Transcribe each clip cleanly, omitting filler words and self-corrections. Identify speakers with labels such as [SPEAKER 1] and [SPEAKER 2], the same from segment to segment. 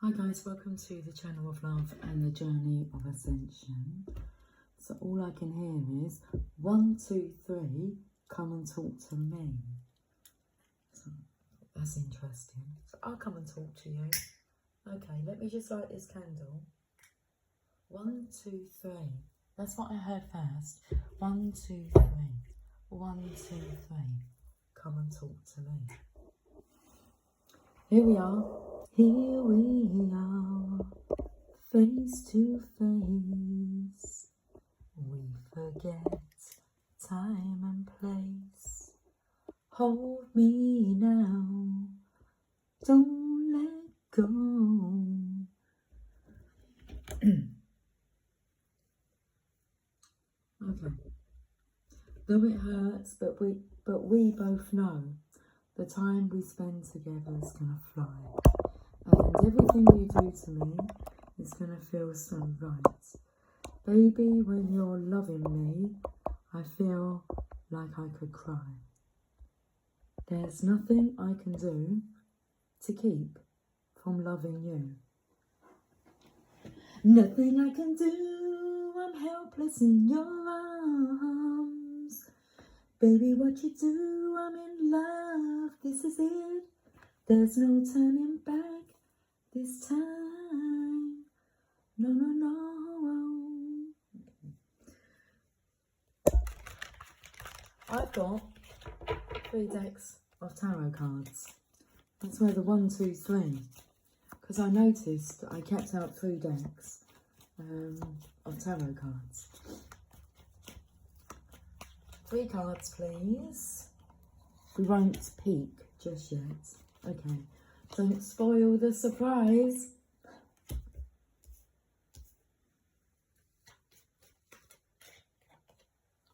[SPEAKER 1] Hi guys, welcome to the channel of love and the journey of ascension. So all I can hear is 1, 2, 3, come and talk to me. So that's interesting. So I'll come and talk to you. Okay, let me just light this candle. 1, 2, 3. That's what I heard first. 1, 2, 3. 1, 2, 3. Come and talk to me. Here we are. Here we are, face to face. We forget time and place. Hold me now, don't let go. Okay. Though it hurts, but we both know the time we spend together is gonna fly. And everything you do to me is going to feel so right. Baby, when you're loving me, I feel like I could cry. There's nothing I can do to keep from loving you. Nothing I can do, I'm helpless in your arms. Baby, what you do, I'm in love, this is it. There's no turning back. This time, no, no, no. I've got 3 decks of tarot cards. That's where the 1, 2, 3. Because I noticed I kept out 3 decks of tarot cards. 3 cards, please. We won't peek just yet. Okay. Don't spoil the surprise.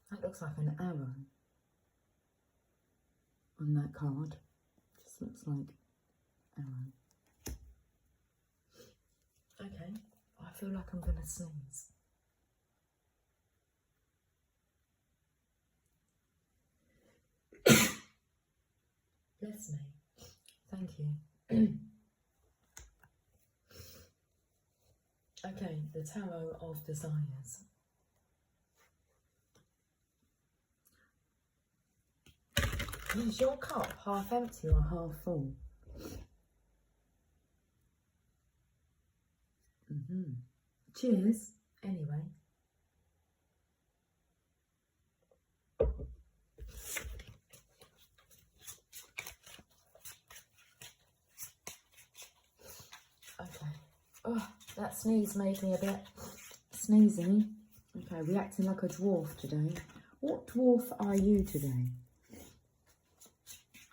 [SPEAKER 1] That looks like an arrow on that card. Just looks like arrow. Okay, I feel like I'm gonna sneeze. Bless me. Thank you. Okay, the Tarot of Desires. Is your cup half empty or half full? Cheers, anyway. Okay. Oh, that sneeze made me a bit sneezy. Okay, reacting like a dwarf today. What dwarf are you today?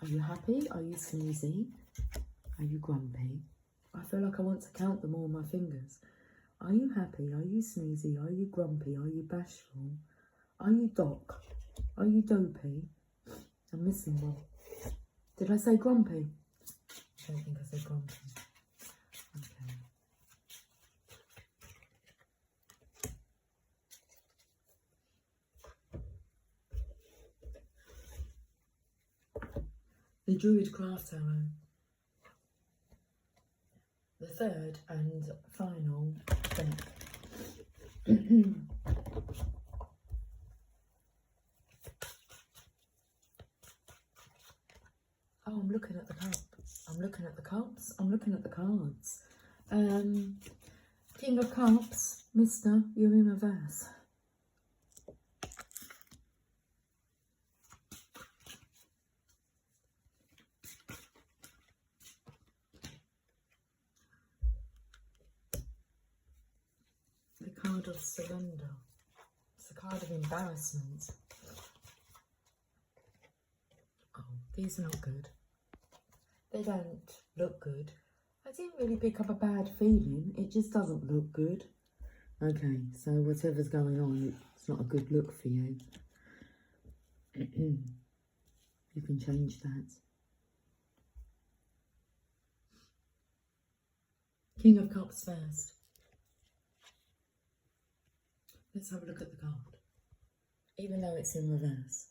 [SPEAKER 1] Are you happy? Are you sneezy? Are you grumpy? I feel like I want to count them all on my fingers. Are you happy? Are you sneezy? Are you grumpy? Are you bashful? Are you doc? Are you dopey? I'm missing one. Did I say grumpy? I don't think I said grumpy. Okay. The Druid Craft Tarot. The 3rd and final deck. Oh, I'm looking at the cup. I'm looking at the cups. I'm looking at the cards. King of Cups, Mister, you're in reverse. The card of surrender. It's the card of embarrassment. Oh, these are not good. They don't look good. I didn't really pick up a bad feeling. It just doesn't look good. Okay, so whatever's going on, it's not a good look for you. You can change that. King of Cups first. Let's have a look at the card. Even though it's in reverse.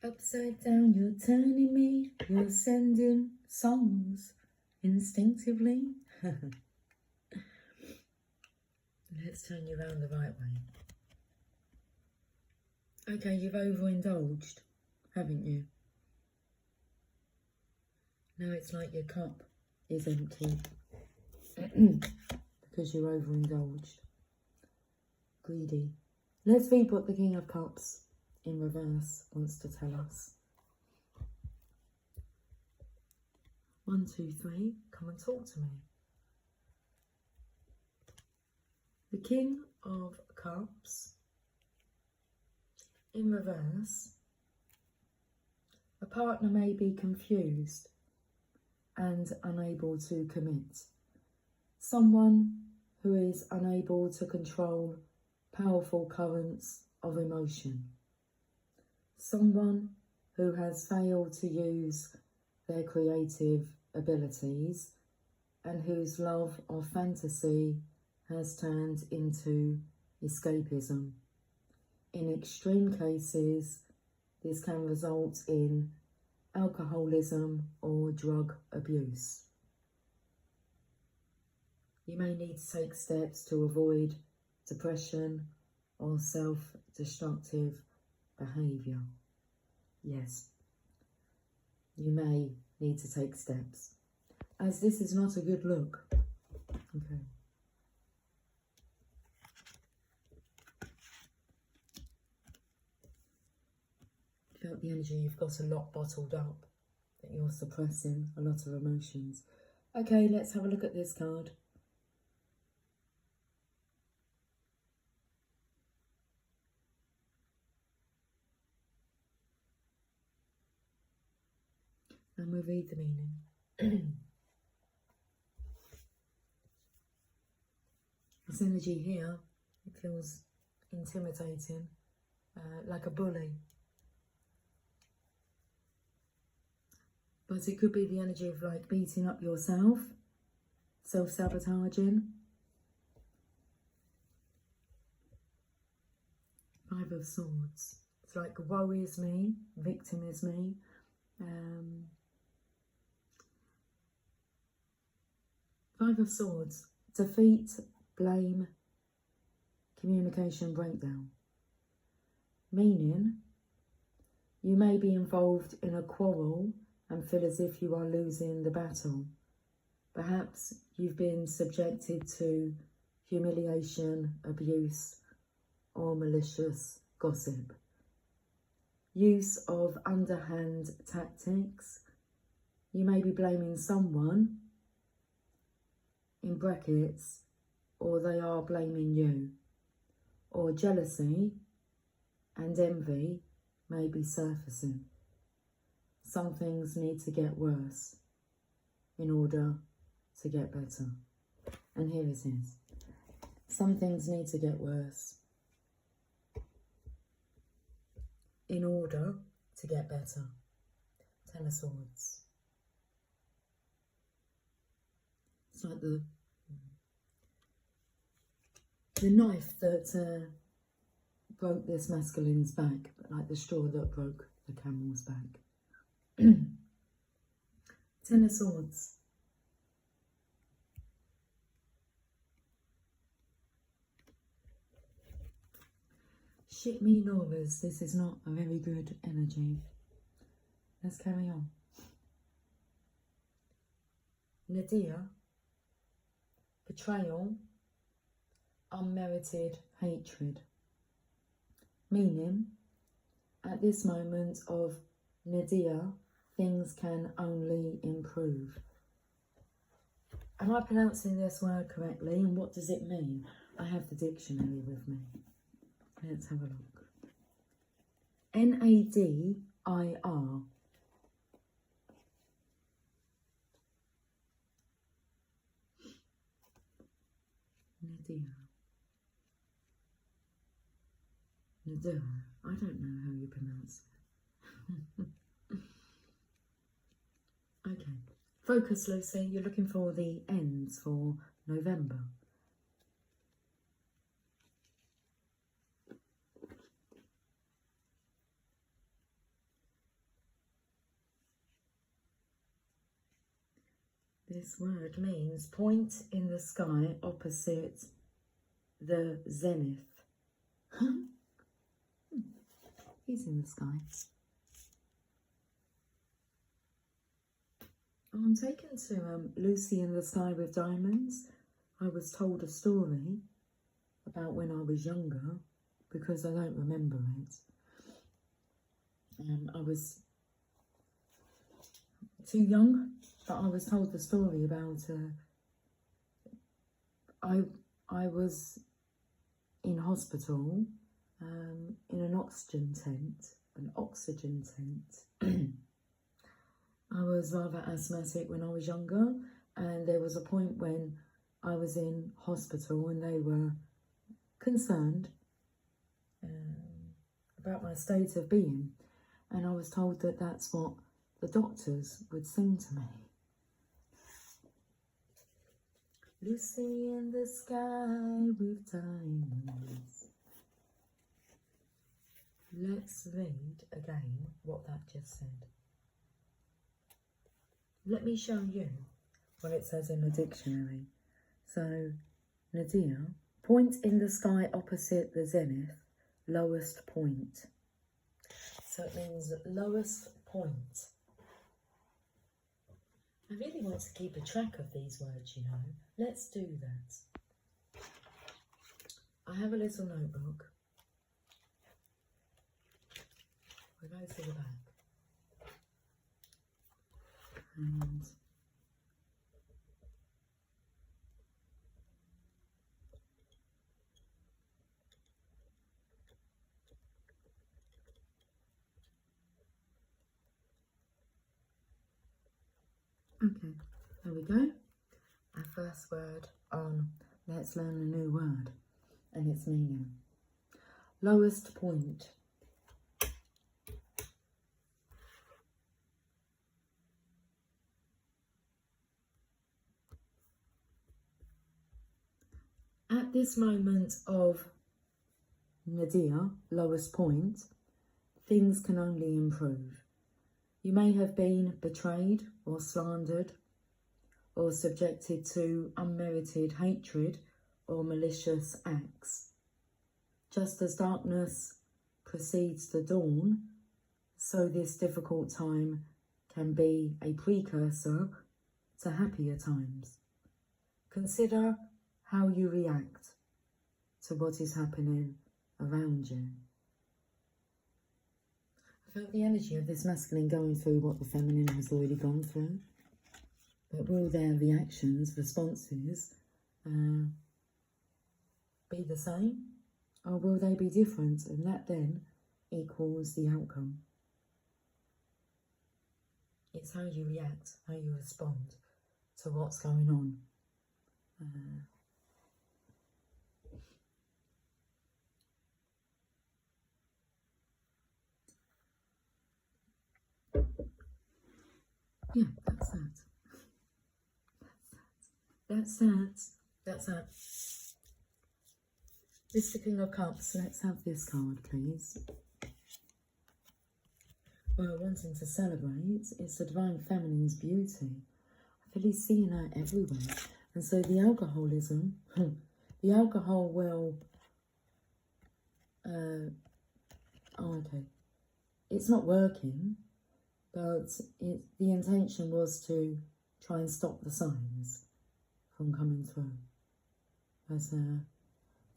[SPEAKER 1] Upside down, you're turning me, you're sending songs instinctively. Let's turn you around the right way. Okay, you've overindulged, haven't you? Now it's like your cup is empty because you're overindulged. Greedy. Let's read what the King of Cups in reverse wants to tell us. 1, 2, 3, come and talk to me. The King of Cups in reverse. A partner may be confused and unable to commit. Someone who is unable to control powerful currents of emotion. Someone who has failed to use their creative abilities and whose love of fantasy has turned into escapism. In extreme cases, this can result in alcoholism or drug abuse. You may need to take steps to avoid depression or self-destructive behaviour. Yes, you may need to take steps, as this is not a good look. Okay. Felt the energy, you've got a lot bottled up, that you're suppressing a lot of emotions. Okay, let's have a look at this card. And we'll read the meaning. This energy here, it feels intimidating, like a bully. But it could be the energy of like beating up yourself, self-sabotaging. 5 of Swords. It's like woe is me, victim is me. 5 of Swords. Defeat, blame, communication breakdown. Meaning, you may be involved in a quarrel and feel as if you are losing the battle. Perhaps you've been subjected to humiliation, abuse, or malicious gossip. Use of underhand tactics. You may be blaming someone, in brackets, or they are blaming you. Or jealousy and envy may be surfacing. Some things need to get worse in order to get better. And here it is. Some things need to get worse in order to get better. 10 of Swords. It's like the knife that broke this masculine's back, but like the straw that broke the camel's back. 10 of Swords. Shit me Noras, this is not a very good energy. Let's carry on. Nadia, betrayal, unmerited hatred. Meaning, at this moment of Nadia, things can only improve. Am I pronouncing this word correctly, and what does it mean? I have the dictionary with me. Let's have a look. Nadir. Nadir. Nadir. I don't know how you pronounce it. Okay. Focus, Lucy. You're looking for the ends for November. This word means point in the sky opposite the zenith. He's in the sky. I'm taken to Lucy in the Sky with Diamonds. I was told a story about when I was younger because I don't remember it. I was too young, but I was told the story about I was in hospital in an oxygen tent. I was rather asthmatic when I was younger, and there was a point when I was in hospital and they were concerned about my state of being, and I was told that that's what the doctors would sing to me. Lucy in the sky with diamonds. Let's read again what that just said. Let me show you what it says in the dictionary. So, Nadia, point in the sky opposite the zenith, lowest point. So it means lowest point. I really want to keep a track of these words, you know. Let's do that. I have a little notebook. We go to the back. And okay, there we go. Our first word on Let's Learn a New Word and its meaning. Lowest point. At this moment of Nadia, lowest point, things can only improve. You may have been betrayed or slandered or subjected to unmerited hatred or malicious acts. Just as darkness precedes the dawn, so this difficult time can be a precursor to happier times. Consider how you react to what is happening around you. I felt the energy of this masculine going through what the feminine has already gone through. But will their reactions, responses, be the same? Or will they be different? And that then equals the outcome. It's how you react, how you respond to what's going on. Yeah, that's that. That's that. Mr. King of Cups, let's have this card, please. Well, wanting to celebrate, it's the Divine Feminine's beauty. I feel he's seeing her everywhere. And so the alcoholism, the alcohol will, okay. It's not working, but the intention was to try and stop the signs from coming through as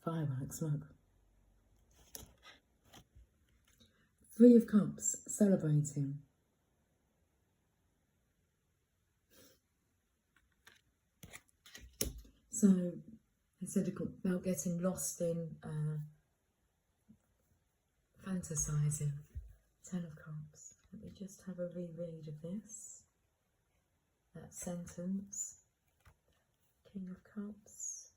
[SPEAKER 1] fireworks, look. Three of Cups, celebrating. So, he said about getting lost in fantasizing. 10 of Cups. Let me just have a reread of this. That sentence. King of Cups.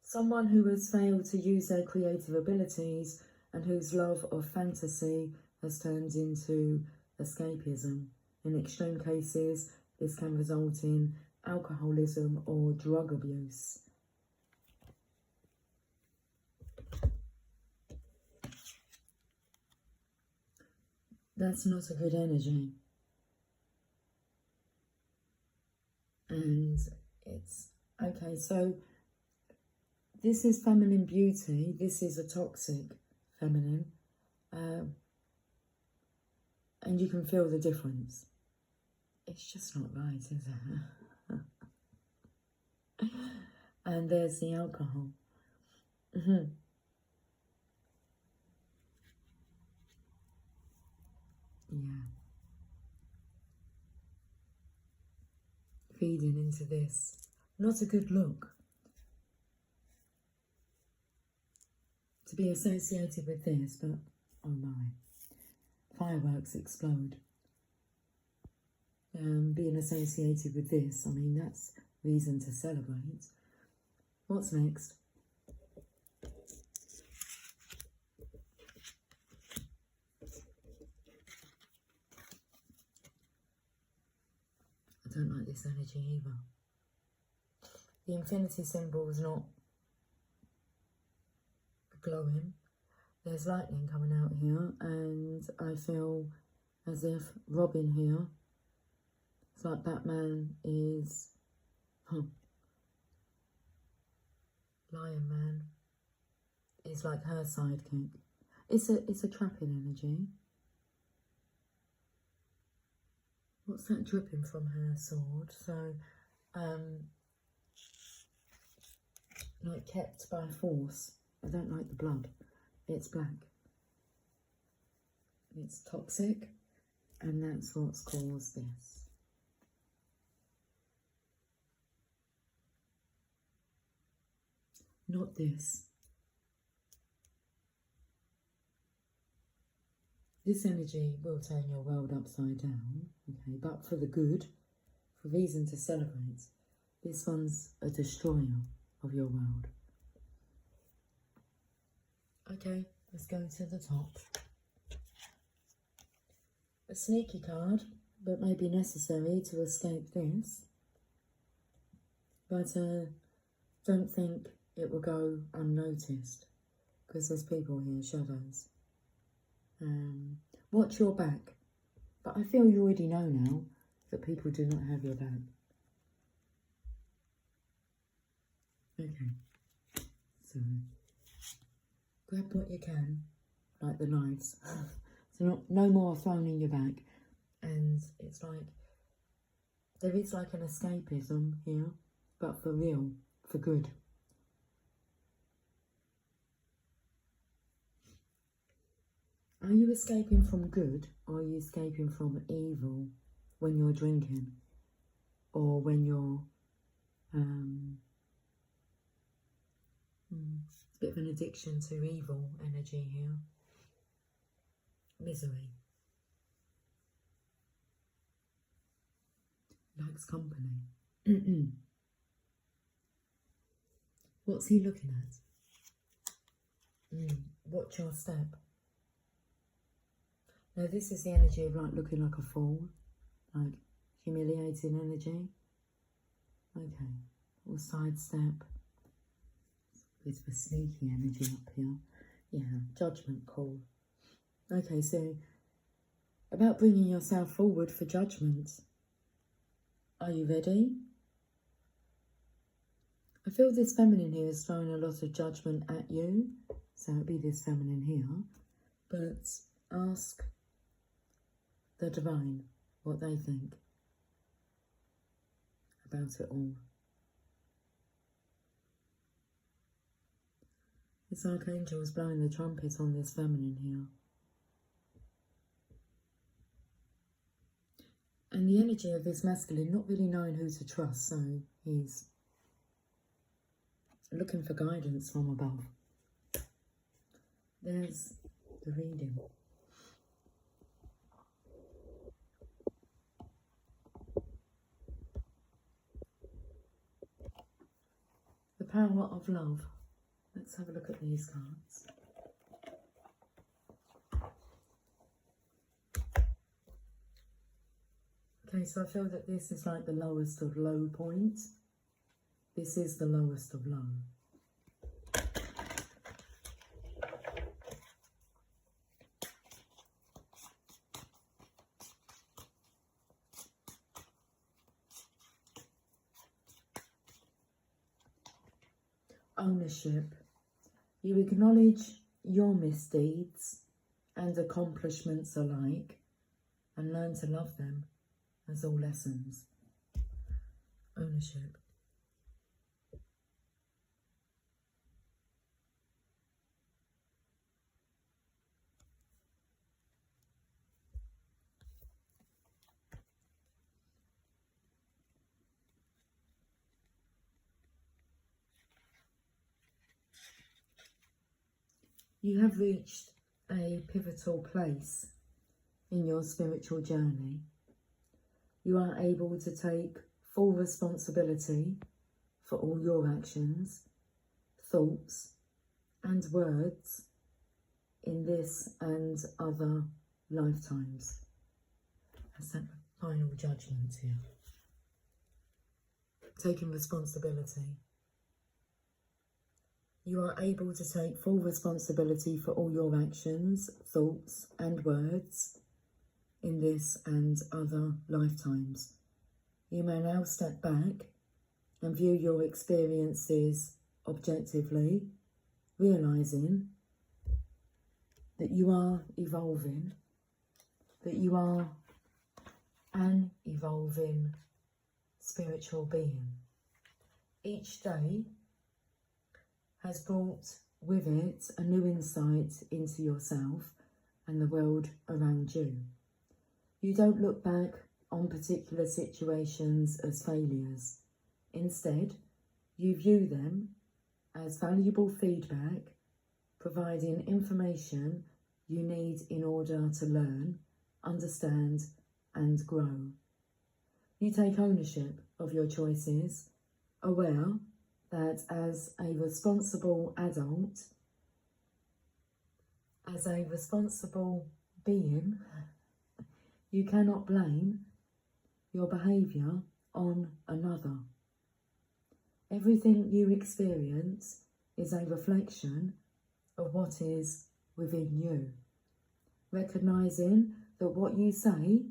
[SPEAKER 1] Someone who has failed to use their creative abilities and whose love of fantasy has turned into escapism. In extreme cases, this can result in alcoholism or drug abuse. That's not a good energy. And it's okay, so this is feminine beauty, this is a toxic feminine, and you can feel the difference. It's just not right, is it? And there's the alcohol. Yeah. Feeding into this. Not a good look. To be associated with this, but oh my. Fireworks explode. Being associated with this, I mean, that's reason to celebrate. What's next? I don't like this energy either. The infinity symbol is not glowing. There's lightning coming out here, and I feel as if Robin here, it's like Batman is, Lion Man is like her sidekick. It's a trapping energy. What's that dripping from her sword? So, like kept by force. I don't like the blood. It's black. It's toxic, and that's what's caused this. Not this. This energy will turn your world upside down, okay, but for the good, for reason to celebrate. This one's a destroyer of your world. Okay, let's go to the top. A sneaky card, but may be necessary to escape this. But don't think it will go unnoticed, because there's people here, shadows. Watch your back. But I feel you already know now that people do not have your back. Okay, so grab what you can, like the knives. So no more thrown in your back. And it's like, there is like an escapism here, but for real, for good. Are you escaping from good, or are you escaping from evil when you're drinking? Or when you're, a bit of an addiction to evil energy here. Misery. Likes company. What's he looking at? Watch your step. Now this is the energy of like looking like a fool, like humiliating energy. Okay, or sidestep. Bit of a sneaky energy up here. Yeah, judgment call. Okay, so about bringing yourself forward for judgment. Are you ready? I feel this feminine here is throwing a lot of judgment at you. So it'll be this feminine here. But ask the divine what they think about it all. This archangel is blowing the trumpet on this feminine here. And the energy of this masculine not really knowing who to trust, so he's looking for guidance from above. There's the reading. The power of love. Let's have a look at these cards. Okay, so I feel that this is like the lowest of low points. This is the lowest of low. ownership. You acknowledge your misdeeds and accomplishments alike and learn to love them as all lessons. Ownership. You have reached a pivotal place in your spiritual journey. You are able to take full responsibility for all your actions, thoughts, and words in this and other lifetimes. That's that final judgment here. Taking responsibility. You are able to take full responsibility for all your actions, thoughts, and words in this and other lifetimes. You may now step back and view your experiences objectively, realising that you are evolving, that you are an evolving spiritual being. Each day has brought with it a new insight into yourself and the world around you. You don't look back on particular situations as failures. Instead, you view them as valuable feedback, providing information you need in order to learn, understand, and grow. You take ownership of your choices, aware that as a responsible adult, as a responsible being, you cannot blame your behaviour on another. Everything you experience is a reflection of what is within you. Recognising that what you say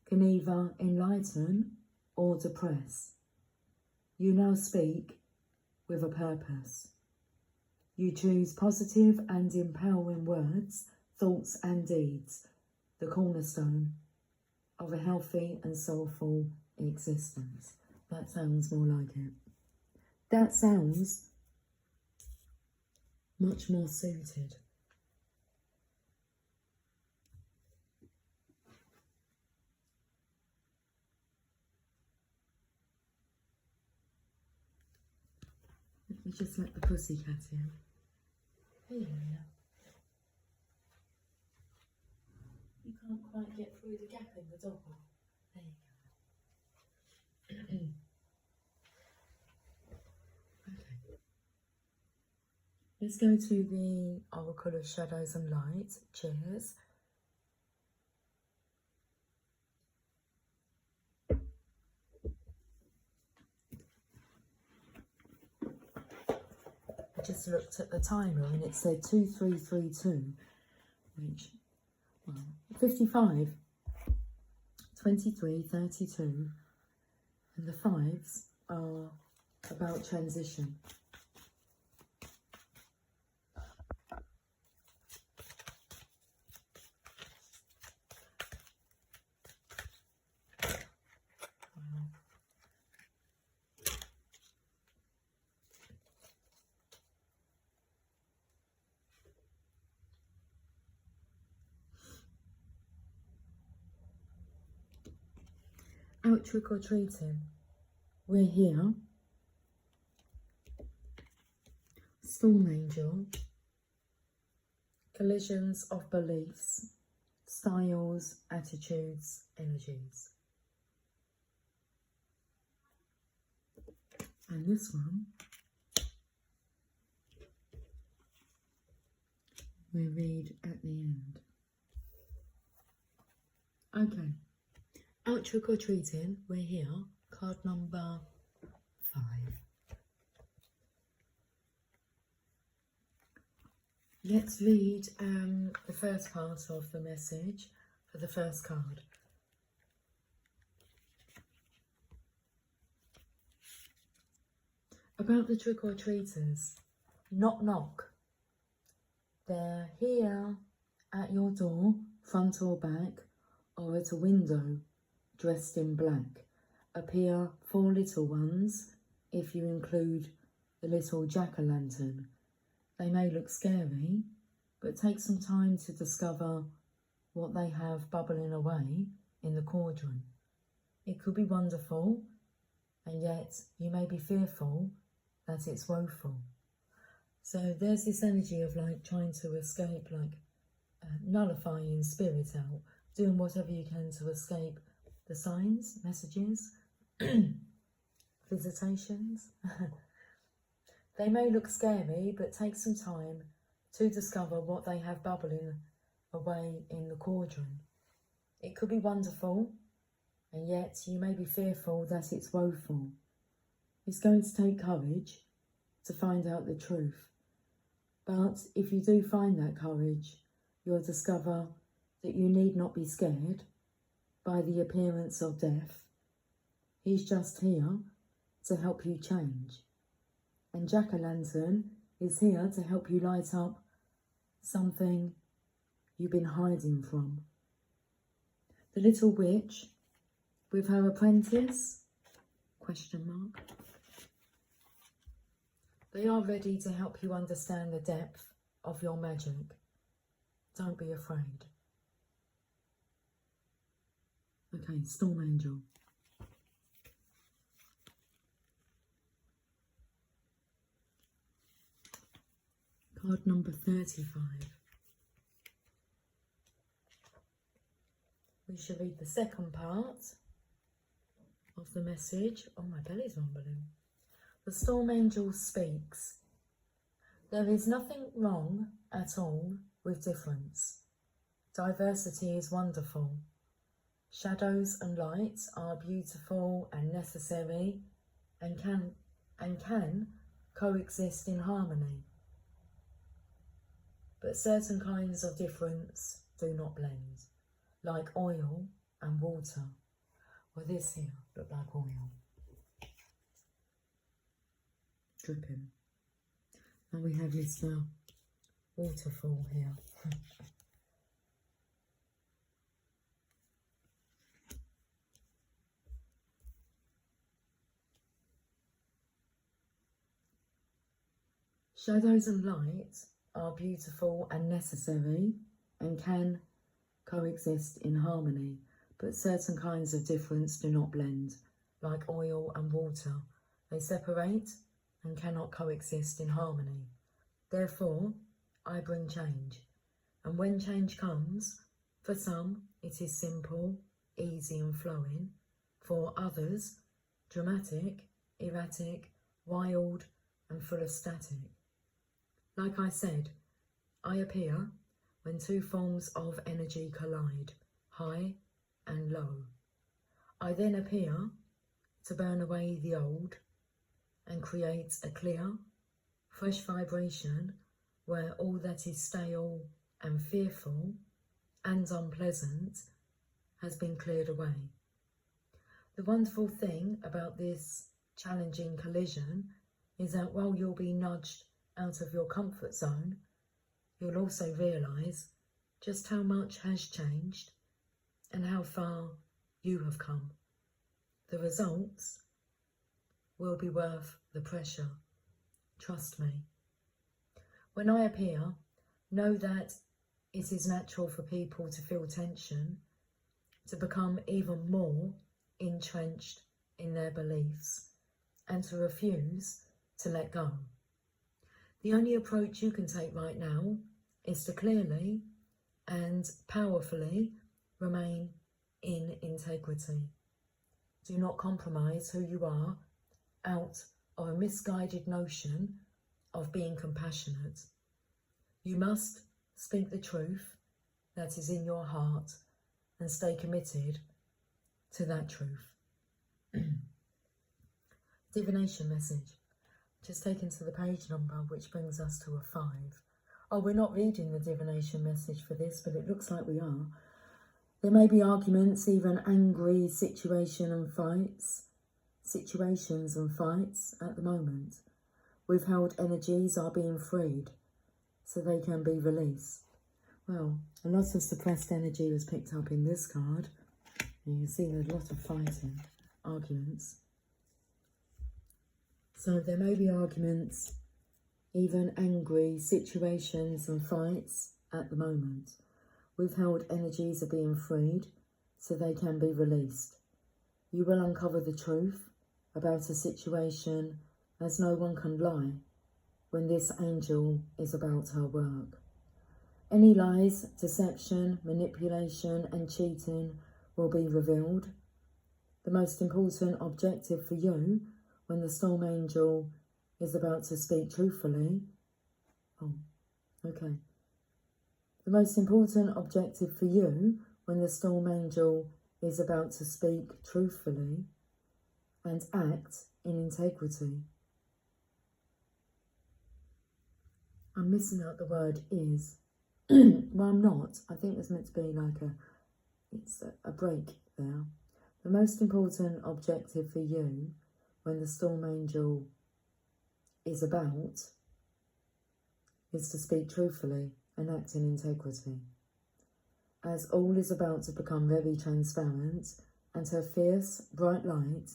[SPEAKER 1] can either enlighten or depress. You now speak with a purpose. You choose positive and empowering words, thoughts and deeds, the cornerstone of a healthy and soulful existence. That sounds more like it. That sounds much more suited. Let me just let the pussycat in. Hey, Leah. You can't quite get through the gap in the door. There you go. Okay. Let's go to the Oracle of Shadows and Light. Cheers. Just looked at the timer and it said 2332, which, well, 55, 23, 32, and the fives are about transition. Out trick or treating. We're here. Storm Angel. Collisions of beliefs, styles, attitudes, energies. And this one, we read at the end. Okay. Out trick or treating, we're here, card number 5. Let's read the first part of the message for the first card. A About the trick-or-treaters. Knock, knock. They're here at your door, front or back, or at a window, dressed in black. Appear 4 little ones, if you include the little jack-o'-lantern. They may look scary, but take some time to discover what they have bubbling away in the cauldron. It could be wonderful, and yet you may be fearful that it's woeful. So there's this energy of like trying to escape, like nullifying spirit out, doing whatever you can to escape the signs, messages, visitations. They may look scary, but take some time to discover what they have bubbling away in the cauldron. It could be wonderful, and yet you may be fearful that it's woeful. It's going to take courage to find out the truth. But if you do find that courage, you'll discover that you need not be scared by the appearance of death. He's just here to help you change. And Jack-o'-lantern is here to help you light up something you've been hiding from. The little witch with her apprentice, ? They are ready to help you understand the depth of your magic. Don't be afraid. Okay, Storm Angel. Card number 35. We shall read the second part of the message. Oh, my belly's rumbling. The Storm Angel speaks. There is nothing wrong at all with difference. Diversity is wonderful. Shadows and lights are beautiful and necessary and can coexist in harmony. But certain kinds of difference do not blend, like oil and water. Well, this here look like oil. Dripping. And we have Mr. Waterfall here. Shadows and light are beautiful and necessary and can coexist in harmony, but certain kinds of difference do not blend, like oil and water. They separate and cannot coexist in harmony. Therefore, I bring change. And when change comes, for some it is simple, easy and flowing. For others, dramatic, erratic, wild and full of static. Like I said, I appear when two forms of energy collide, high and low. I then appear to burn away the old and create a clear, fresh vibration where all that is stale and fearful and unpleasant has been cleared away. The wonderful thing about this challenging collision is that while you'll be nudged out of your comfort zone, you'll also realise just how much has changed and how far you have come. The results will be worth the pressure. Trust me. When I appear, know that it is natural for people to feel tension, to become even more entrenched in their beliefs, and to refuse to let go. The only approach you can take right now is to clearly and powerfully remain in integrity. Do not compromise who you are out of a misguided notion of being compassionate. You must speak the truth that is in your heart and stay committed to that truth. Divination message. Just taken to the page number, which brings us to a 5. Oh, we're not reading the divination message for this, but it looks like we are. There may be arguments, even angry situations and fights at the moment. Withheld energies are being freed so they can be released. Well, a lot of suppressed energy was picked up in this card. You can see there's a lot of fighting, arguments. So there may be arguments, even angry situations and fights at the moment. Withheld energies are being freed so they can be released. You will uncover the truth about a situation, as no one can lie when this angel is about her work. Any lies, deception, manipulation and cheating will be revealed. The most important objective for you when the storm angel is about to speak truthfully. The most important objective for you when the storm angel is about to speak truthfully and act in integrity. I'm missing out the word is. Well, I'm not. I think there's meant to be like a break there. The most important objective for you when the storm angel is about is to speak truthfully and act in integrity. As all is about to become very transparent and her fierce, bright light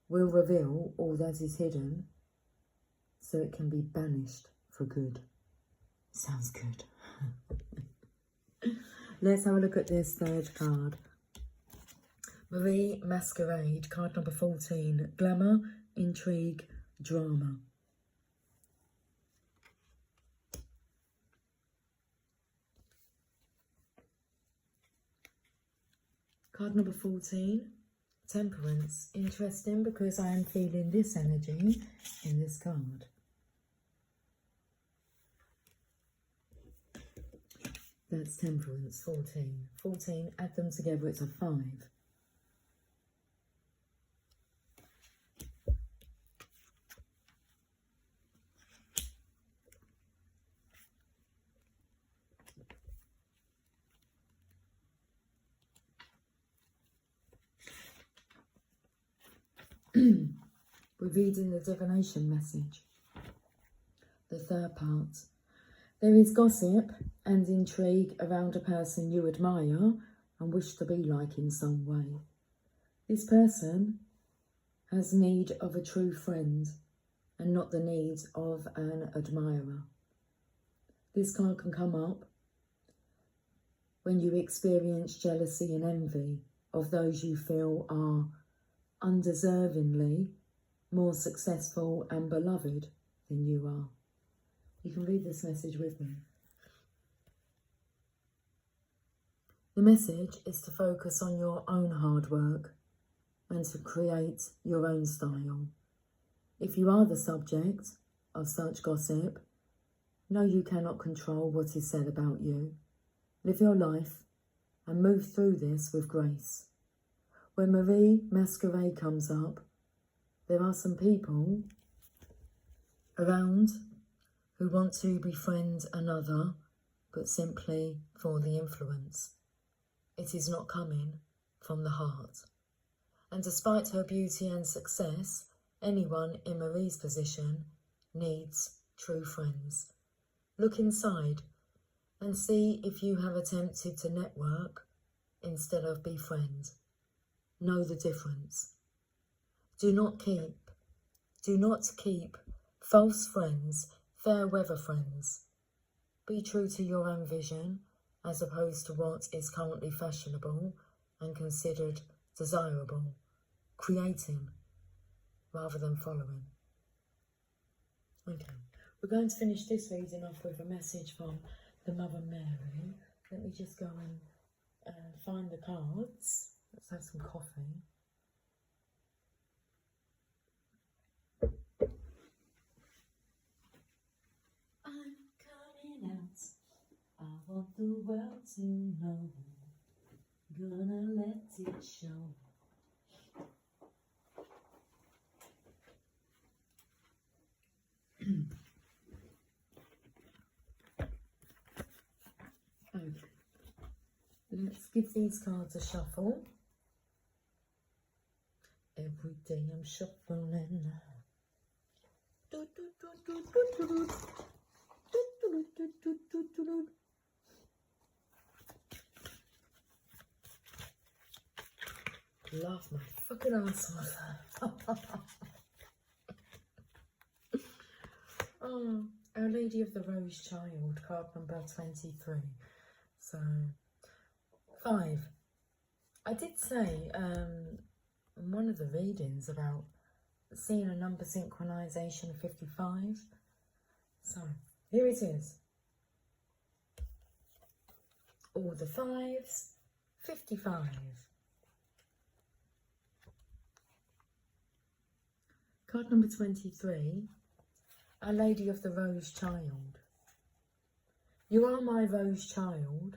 [SPEAKER 1] will reveal all that is hidden so it can be banished for good. Sounds good. Let's have a look at this third card. Marie Masquerade, card number 14. Glamour, intrigue, drama. Card number 14. Temperance. Interesting because I am feeling this energy in this card. That's Temperance, 14. 14, add them together, it's a 5. We're reading the divination message. The third part. There is gossip and intrigue around a person you admire and wish to be like in some way. This person has need of a true friend and not the need of an admirer. This card can come up when you experience jealousy and envy of those you feel are undeservingly more successful and beloved than you are. You can read this message with me. The message is to focus on your own hard work and to create your own style. If you are the subject of such gossip, know you cannot control what is said about you. Live your life and move through this with grace. When Marie Masquerade comes up, there are some people around who want to befriend another, but simply for the influence. It is not coming from the heart. And despite her beauty and success, anyone in Marie's position needs true friends. Look inside and see if you have attempted to network instead of befriend. Know the difference. Do not keep false friends, fair weather friends. Be true to your own vision as opposed to what is currently fashionable and considered desirable. Creating rather than following. Okay, we're going to finish this reading off with a message from the Mother Mary. Let me just go and find the cards. Let's have some coffee. I'm coming out. I want the world to know. Gonna let it show. Okay. Let's give these cards a shuffle. Every day I'm shuffling. Laugh my fucking ass off. Oh, Our Lady of the Rose Child, card number 23. So, 5. I did say in one of the readings about seeing a number synchronization 55. So, here it is. All the 5s, 55. Card number 23, Our Lady of the Rose Child. You are my rose child,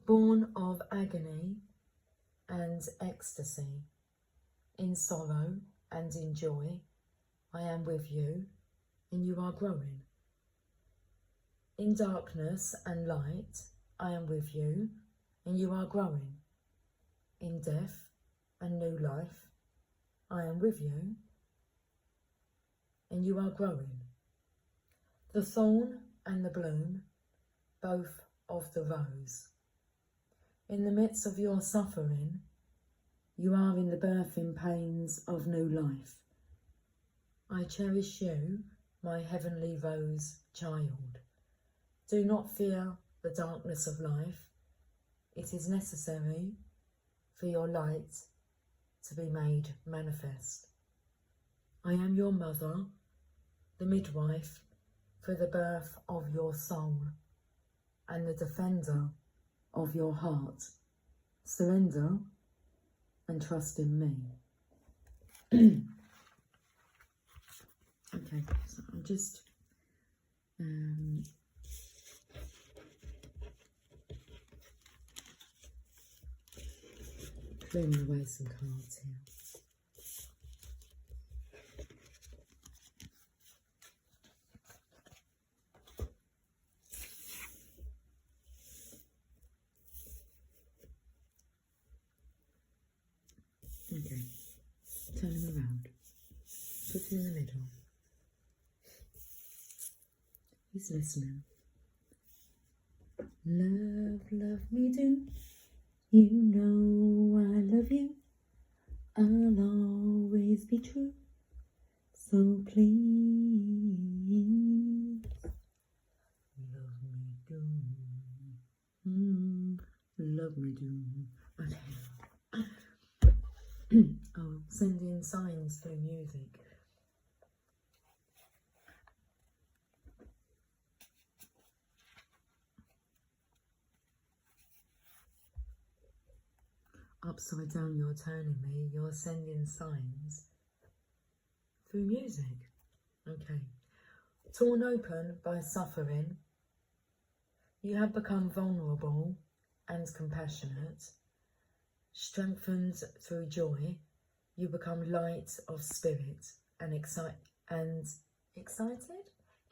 [SPEAKER 1] born of agony and ecstasy, in sorrow and in joy. I am with you, and you are growing. In darkness and light, I am with you, and you are growing. In death and new life, I am with you, and you are growing. The thorn and the bloom, both of the rose. In the midst of your suffering, you are in the birthing pains of new life. I cherish you, my heavenly rose child. Do not fear the darkness of life. It is necessary for your light to be made manifest. I am your mother, the midwife for the birth of your soul, and the defender of your heart. Surrender and trust in me. Okay, so I'm just clearing away some cards here. Okay, turn him around, put him in the middle. He's listening. Love, love me do, you know I love you, I'll always be true, so please, love me do, love me do. Okay. Oh, send in signs through music. Upside down, you're turning me. You're sending signs through music. Okay. Torn open by suffering, you have become vulnerable and compassionate. Strengthened through joy, you become light of spirit and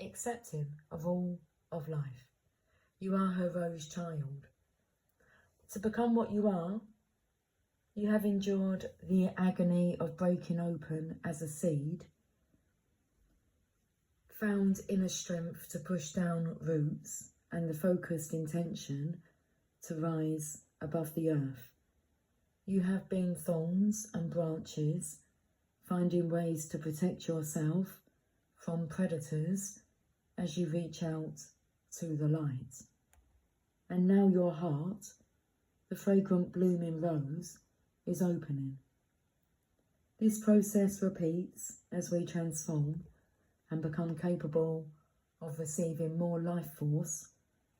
[SPEAKER 1] accepting of all of life. You are her rose child. To become what you are, you have endured the agony of breaking open as a seed, found inner strength to push down roots and the focused intention to rise above the earth. You have been thorns and branches, finding ways to protect yourself from predators as you reach out to the light. And now your heart, the fragrant blooming rose, is opening. This process repeats as we transform and become capable of receiving more life force,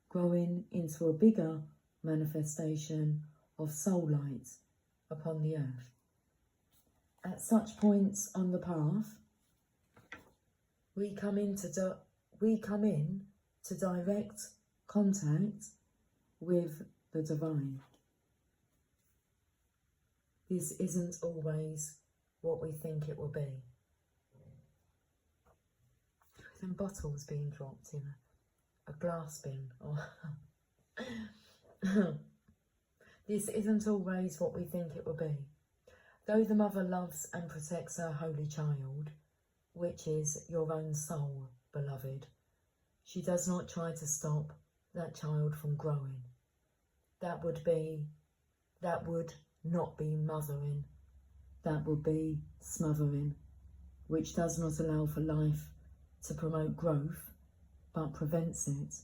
[SPEAKER 1] growing into a bigger manifestation of soul light upon the earth. At such points on the path, we come in to direct contact with the divine. This isn't always what we think it will be. Then bottles being dropped in a glass bin. This isn't always what we think it will be. Though the mother loves and protects her holy child, which is your own soul, beloved. She does not try to stop that child from growing. That would not be mothering. That would be smothering, which does not allow for life to promote growth, but prevents it,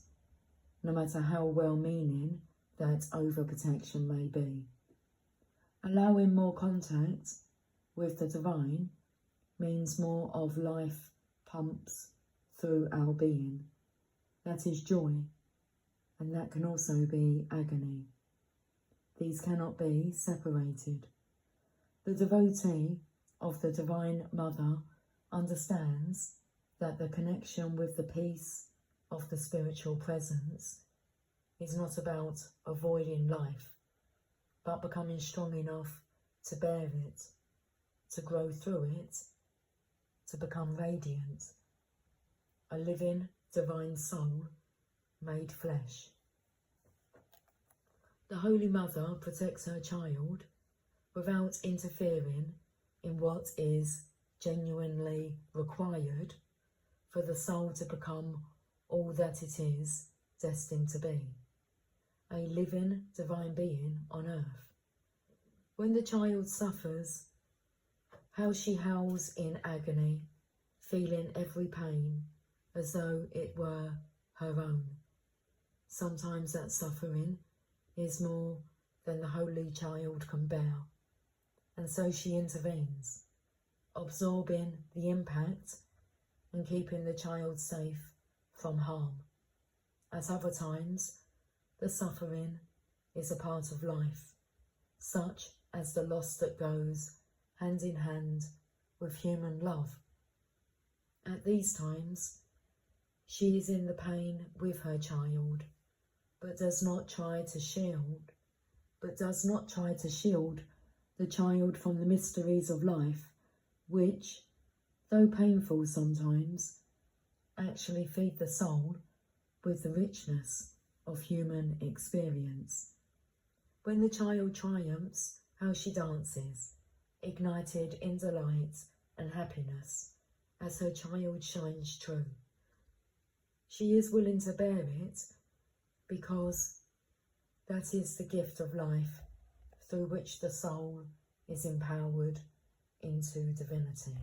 [SPEAKER 1] no matter how well-meaning that overprotection may be. Allowing more contact with the divine means more of life pumps through our being. That is joy, and that can also be agony. These cannot be separated. The devotee of the Divine Mother understands that the connection with the peace of the spiritual presence is not about avoiding life, but becoming strong enough to bear it, to grow through it, to become radiant, a living divine soul made flesh. The Holy Mother protects her child without interfering in what is genuinely required for the soul to become all that it is destined to be, a living divine being on earth. When the child suffers, how she howls in agony, feeling every pain as though it were her own. Sometimes that suffering is more than the Holy Child can bear, and so she intervenes, absorbing the impact and keeping the child safe from harm. At other times, the suffering is a part of life, such as the loss that goes hand in hand with human love. At these times, she is in the pain with her child, but does not try to shield the child from the mysteries of life, which, though painful sometimes, actually feed the soul with the richness of human experience. When the child triumphs, how she dances, ignited in delight and happiness, as her child shines true. She is willing to bear it because that is the gift of life through which the soul is empowered into divinity.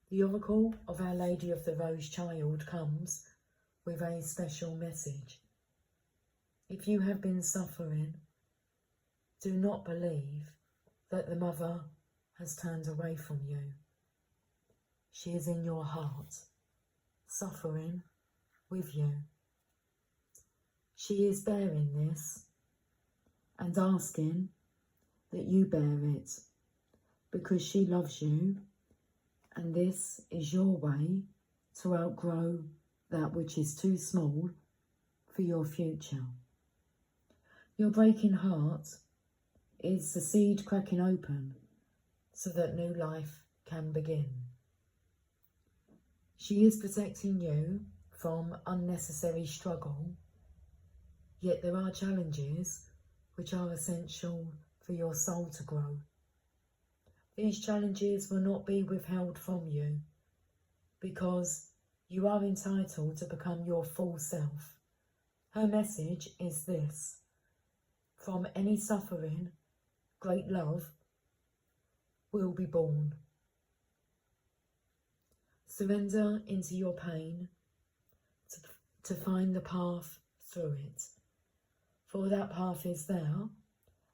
[SPEAKER 1] The oracle of Our Lady of the Rose Child comes with a special message. If you have been suffering, do not believe that the Mother has turned away from you. She is in your heart, suffering with you. She is bearing this and asking that you bear it because she loves you, and this is your way to outgrow that which is too small for your future. Your breaking heart is the seed cracking open so that new life can begin. She is protecting you from unnecessary struggle, yet there are challenges which are essential for your soul to grow. These challenges will not be withheld from you because you are entitled to become your full self. Her message is this: from any suffering, great love will be born. Surrender into your pain to find the path through it. For that path is there,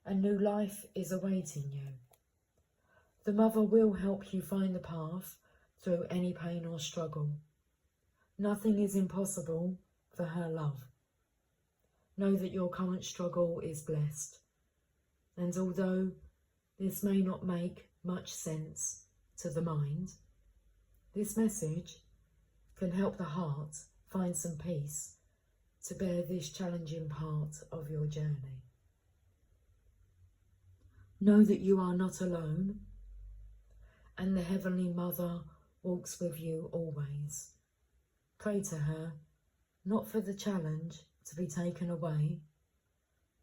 [SPEAKER 1] and new life is awaiting you. The Mother will help you find the path through any pain or struggle. Nothing is impossible for her love. Know that your current struggle is blessed, and although this may not make much sense to the mind, this message can help the heart find some peace to bear this challenging part of your journey. Know that you are not alone, and the Heavenly Mother walks with you always. Pray to her, not for the challenge to be taken away,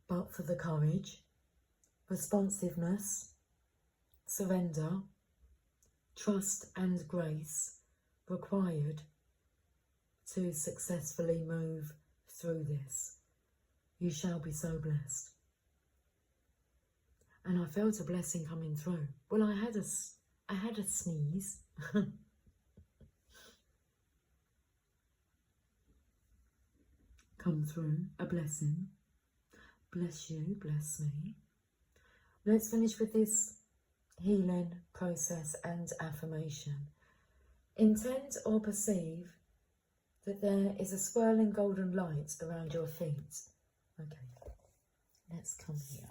[SPEAKER 1] but for the courage, responsiveness, surrender, trust and grace required to successfully move through this. You shall be so blessed. And I felt a blessing coming through. Well, I had a sneeze. Come through, a blessing. Bless you, bless me. Let's finish with this healing process and affirmation. Intend or perceive that there is a swirling golden light around your feet. Okay, let's come here.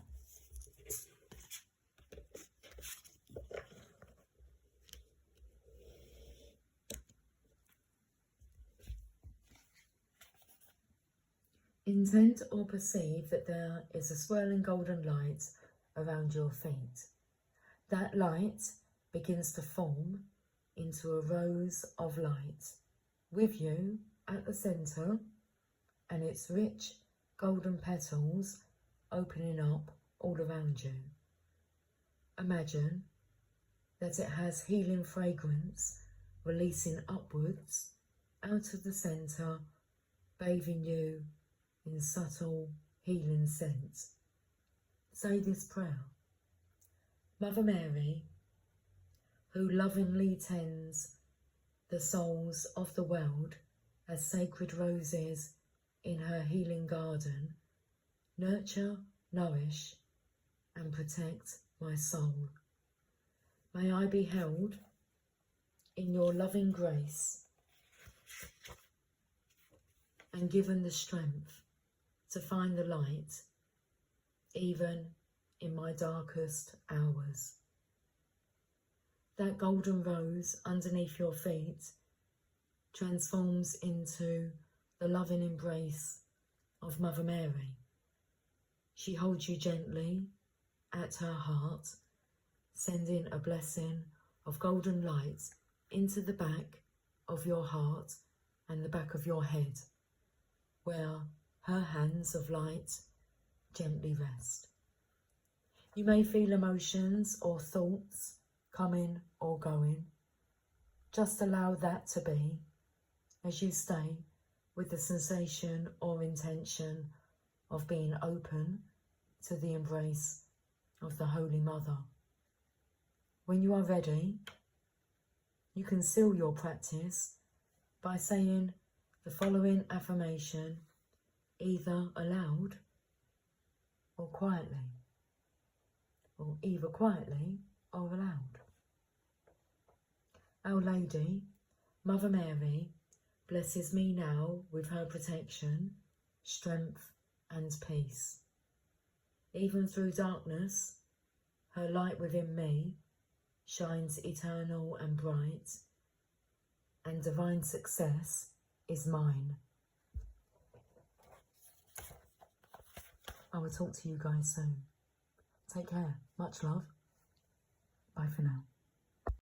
[SPEAKER 1] Intend or perceive that there is a swirling golden light around your feet. That light begins to form into a rose of light with you at the centre, and its rich golden petals opening up all around you. Imagine that it has healing fragrance releasing upwards out of the centre, bathing you in subtle healing scent. Say this prayer. Mother Mary, who lovingly tends the souls of the world as sacred roses in her healing garden, nurture, nourish, and protect my soul. May I be held in your loving grace and given the strength to find the light, even in my darkest hours. That golden rose underneath your feet transforms into the loving embrace of Mother Mary. She holds you gently at her heart, sending a blessing of golden light into the back of your heart and the back of your head, where her hands of light gently rest. You may feel emotions or thoughts coming or going. Just allow that to be as you stay with the sensation or intention of being open to the embrace of the Holy Mother. When you are ready, you can seal your practice by saying the following affirmation either aloud or quietly, or either quietly or aloud. Our Lady, Mother Mary, blesses me now with her protection, strength and peace. Even through darkness, her light within me shines eternal and bright, and divine success is mine. I will talk to you guys soon. Take care. Much love. Bye for now.